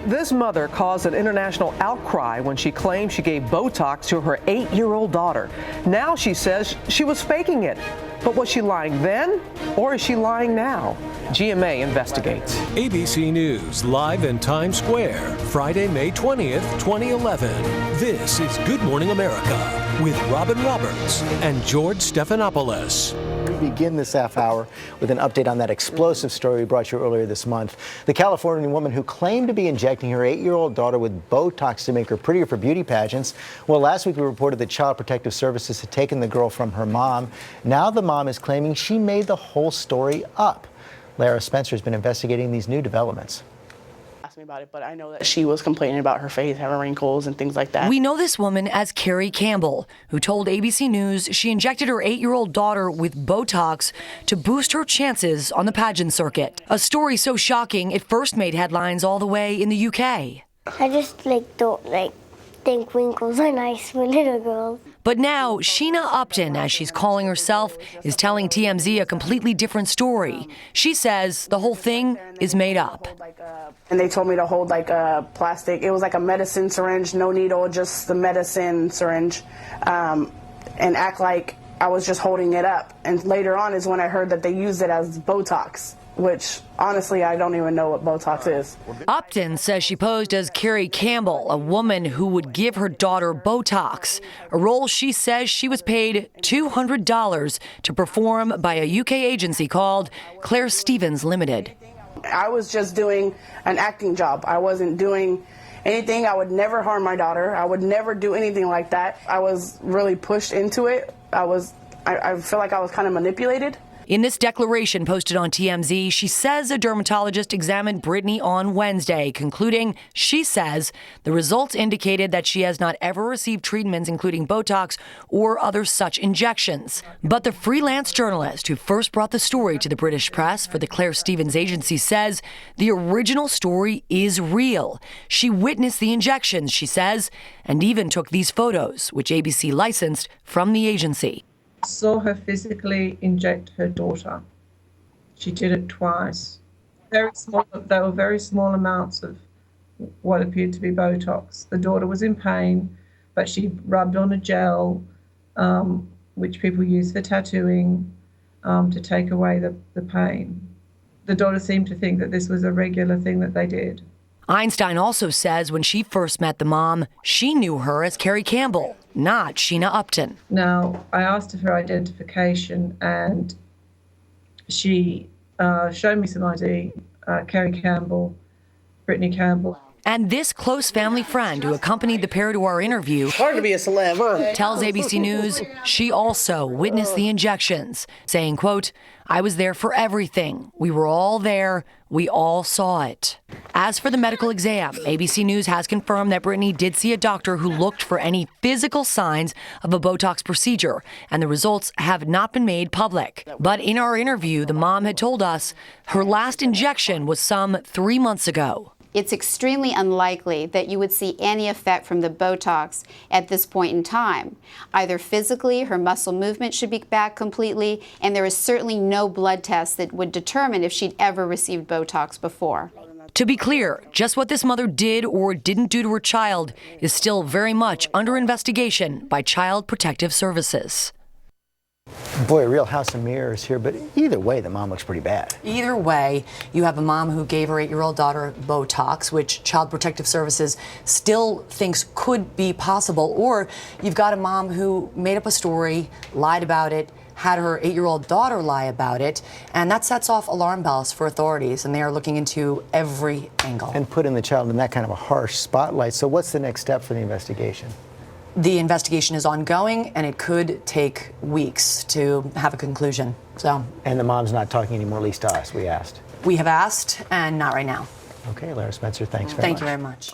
This mother caused an international outcry when she claimed she gave Botox to her 8-year-old daughter. Now she says she was faking it. But was she lying then, or is she lying now? GMA investigates. ABC News, live in Times Square, Friday, May 20th, 2011. This is Good Morning America with Robin Roberts and George Stephanopoulos. We begin this half hour with an update on that explosive story we brought you earlier this month. The California woman who claimed to be injecting her 8-year-old daughter with Botox to make her prettier for beauty pageants. Well, last week we reported that Child Protective Services had taken the girl from her mom. Now the mom is claiming she made the whole story up. Lara Spencer has been investigating these new developments. Asked me about it, but I know that she was complaining about her face having wrinkles and things like that. We know this woman as Carrie Campbell, who told ABC News she injected her 8-year-old daughter with Botox to boost her chances on the pageant circuit. A story so shocking it first made headlines all the way in the UK. I just don't think wrinkles are nice for little girls. But now, Sheena Upton, as she's calling herself, is telling TMZ a completely different story. She says the whole thing is made up. And they told me to hold like a plastic, it was like a medicine syringe, no needle, just the medicine syringe, and act like I was just holding it up. And later on is when I heard that they used it as Botox, which honestly, I don't even know what Botox is. Upton says she posed as Carrie Campbell, a woman who would give her daughter Botox, a role she says she was paid $200 to perform by a UK agency called Claire Stevens Limited. I was just doing an acting job. I wasn't doing anything. I would never harm my daughter. I would never do anything like that. I was really pushed into it. I feel like I was kind of manipulated. In this declaration posted on TMZ, she says a dermatologist examined Britney on Wednesday, concluding, she says, the results indicated that she has not ever received treatments including Botox or other such injections. But the freelance journalist who first brought the story to the British press for the Claire Stevens agency says the original story is real. She witnessed the injections, she says, and even took these photos, which ABC licensed from the agency. Saw her physically inject her daughter. She did it twice. Very small, they were very small amounts of what appeared to be Botox. The daughter was in pain, but she rubbed on a gel, which people use for tattooing, to take away the pain. The daughter seemed to think that this was a regular thing that they did. Einstein also says when she first met the mom, she knew her as Carrie Campbell, not Sheena Upton. Now, I asked her for identification, and she showed me some ID, Carrie Campbell, Brittany Campbell. And this close family friend who accompanied the pair to our interview Hard to be a celeb, huh? tells ABC News she also witnessed the injections, saying, quote, I was there for everything. We were all there. We all saw it. As for the medical exam, ABC News has confirmed that Britney did see a doctor who looked for any physical signs of a Botox procedure, and the results have not been made public. But in our interview, the mom had told us her last injection was some 3 months ago. It's extremely unlikely that you would see any effect from the Botox at this point in time. Either physically, her muscle movement should be back completely, and there is certainly no blood test that would determine if she'd ever received Botox before. To be clear, just what this mother did or didn't do to her child is still very much under investigation by Child Protective Services. Boy, a real house of mirrors here, but either way, the mom looks pretty bad. Either way, you have a mom who gave her 8-year-old daughter Botox, which Child Protective Services still thinks could be possible, or you've got a mom who made up a story, lied about it, had her 8-year-old daughter lie about it, and that sets off alarm bells for authorities, and they are looking into every angle. And putting the child in that kind of a harsh spotlight. So what's the next step for the investigation? The investigation is ongoing, and it could take weeks to have a conclusion. And the mom's not talking anymore, at least to us, we asked. We have asked, and not right now. Okay, Lara Spencer, thanks very much. Thank you very much.